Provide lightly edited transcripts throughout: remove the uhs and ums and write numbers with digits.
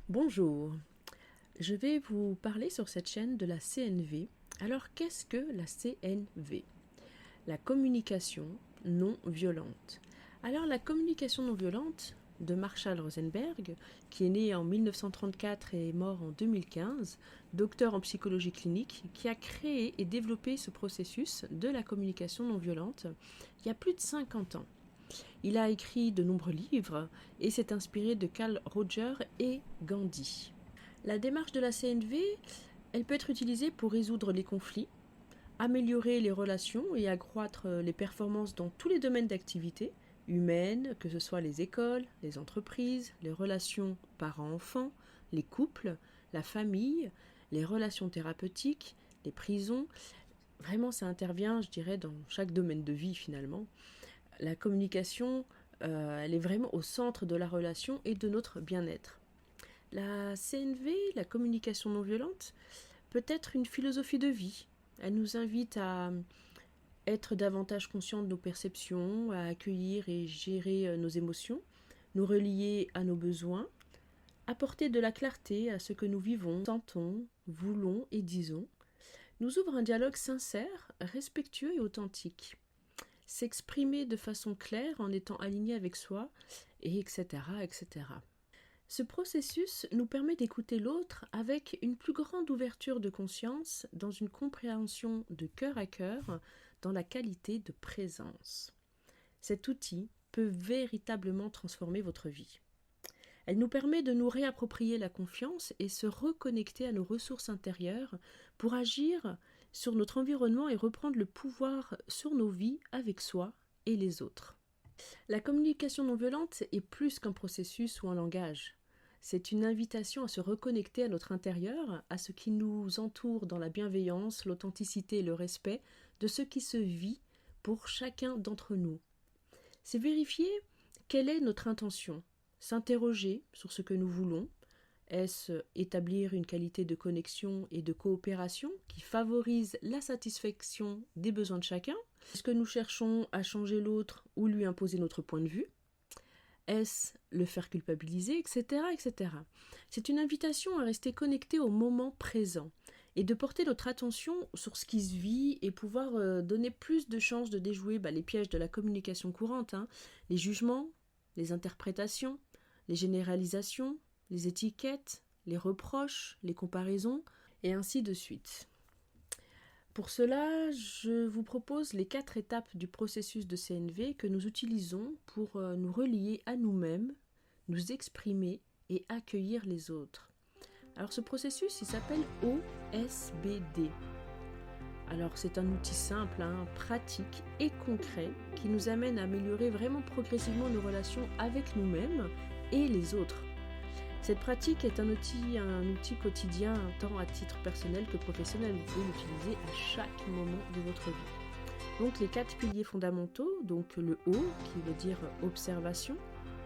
Bonjour, je vais vous parler sur cette chaîne de la CNV. Alors qu'est-ce que la CNV? La communication non violente. Alors la communication non violente de Marshall Rosenberg, qui est né en 1934 et est mort en 2015, docteur en psychologie clinique, qui a créé et développé ce processus de la communication non violente il y a plus de 50 ans. Il a écrit de nombreux livres et s'est inspiré de Carl Rogers et Gandhi. La démarche de la CNV, elle peut être utilisée pour résoudre les conflits, améliorer les relations et accroître les performances dans tous les domaines d'activité humaines, que ce soit les écoles, les entreprises, les relations parents-enfants, les couples, la famille, les relations thérapeutiques, les prisons. Vraiment, ça intervient, je dirais, dans chaque domaine de vie finalement. La communication, elle est vraiment au centre de la relation et de notre bien-être. La CNV, la communication non violente, peut être une philosophie de vie. Elle nous invite à être davantage conscient de nos perceptions, à accueillir et gérer nos émotions, nous relier à nos besoins, apporter de la clarté à ce que nous vivons, sentons, voulons et disons, nous ouvre un dialogue sincère, respectueux et authentique. S'exprimer de façon claire en étant aligné avec soi, et etc., etc. Ce processus nous permet d'écouter l'autre avec une plus grande ouverture de conscience, dans une compréhension de cœur à cœur, dans la qualité de présence. Cet outil peut véritablement transformer votre vie. Elle nous permet de nous réapproprier la confiance et se reconnecter à nos ressources intérieures pour agir sur notre environnement et reprendre le pouvoir sur nos vies avec soi et les autres. La communication non violente est plus qu'un processus ou un langage. C'est une invitation à se reconnecter à notre intérieur, à ce qui nous entoure dans la bienveillance, l'authenticité et le respect de ce qui se vit pour chacun d'entre nous. C'est vérifier quelle est notre intention, s'interroger sur ce que nous voulons. Est-ce établir une qualité de connexion et de coopération qui favorise la satisfaction des besoins de chacun? Est-ce que nous cherchons à changer l'autre ou lui imposer notre point de vue? Est-ce le faire culpabiliser, etc., etc. C'est une invitation à rester connecté au moment présent et de porter notre attention sur ce qui se vit et pouvoir donner plus de chances de déjouer les pièges de la communication courante, les jugements, les interprétations, les généralisations, les étiquettes, les reproches, les comparaisons, et ainsi de suite. Pour cela, je vous propose les 4 étapes du processus de CNV que nous utilisons pour nous relier à nous-mêmes, nous exprimer et accueillir les autres. Alors ce processus, il s'appelle OSBD. Alors c'est un outil simple, pratique et concret qui nous amène à améliorer vraiment progressivement nos relations avec nous-mêmes et les autres. Cette pratique est un outil quotidien, tant à titre personnel que professionnel. Vous pouvez l'utiliser à chaque moment de votre vie. Donc les 4 piliers fondamentaux, donc le O qui veut dire observation,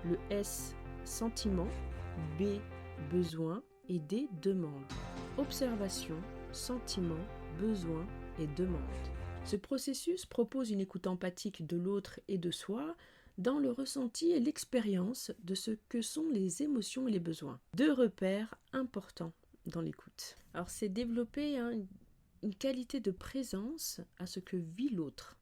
le S sentiment, B besoin et D demande. Observation, sentiment, besoin et demande. Ce processus propose une écoute empathique de l'autre et de soi, dans le ressenti et l'expérience de ce que sont les émotions et les besoins. 2 repères importants dans l'écoute. Alors c'est développer une qualité de présence à ce que vit l'autre.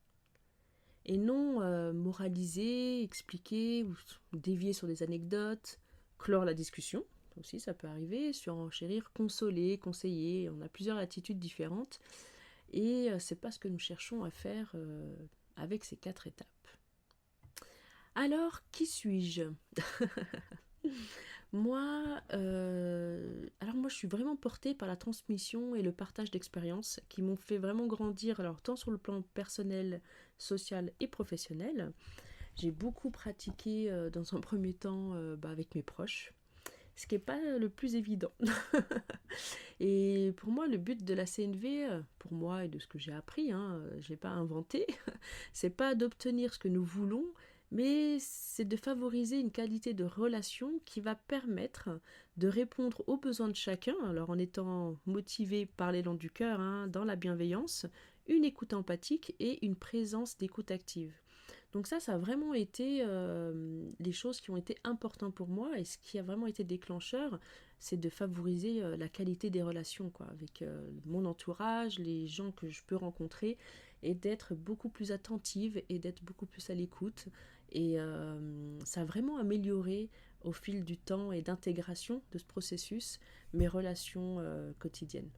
Et non moraliser, expliquer ou dévier sur des anecdotes, clore la discussion, aussi ça peut arriver, surenchérir, consoler, conseiller, on a plusieurs attitudes différentes. Et c'est pas ce que nous cherchons à faire avec ces 4 étapes. Alors, qui suis-je? Moi, je suis vraiment portée par la transmission et le partage d'expériences qui m'ont fait vraiment grandir, alors tant sur le plan personnel, social et professionnel. J'ai beaucoup pratiqué dans un premier temps avec mes proches, ce qui n'est pas le plus évident. Et pour moi, le but de la CNV, pour moi et de ce que j'ai appris, je ne l'ai pas inventé, c'est pas d'obtenir ce que nous voulons, mais c'est de favoriser une qualité de relation qui va permettre de répondre aux besoins de chacun, alors en étant motivé par l'élan du cœur, dans la bienveillance, une écoute empathique et une présence d'écoute active. Donc ça a vraiment été les choses qui ont été importantes pour moi, et ce qui a vraiment été déclencheur, c'est de favoriser la qualité des relations quoi, avec mon entourage, les gens que je peux rencontrer, et d'être beaucoup plus attentive et d'être beaucoup plus à l'écoute. Et ça a vraiment amélioré au fil du temps et d'intégration de ce processus mes relations quotidiennes.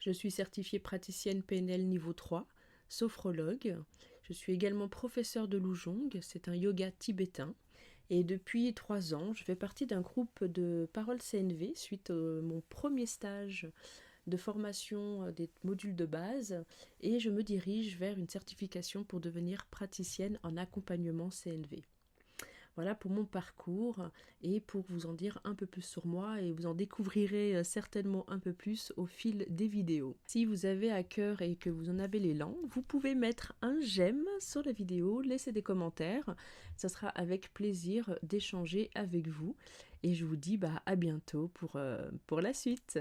Je suis certifiée praticienne PNL niveau 3, sophrologue. Je suis également professeure de Lujong, c'est un yoga tibétain. Et depuis 3 ans, je fais partie d'un groupe de paroles CNV suite à mon premier stage de formation des modules de base, et je me dirige vers une certification pour devenir praticienne en accompagnement CNV. Voilà pour mon parcours et pour vous en dire un peu plus sur moi, et vous en découvrirez certainement un peu plus au fil des vidéos. Si vous avez à cœur et que vous en avez l'élan, vous pouvez mettre un j'aime sur la vidéo, laisser des commentaires. Ça sera avec plaisir d'échanger avec vous, et je vous dis à bientôt pour la suite.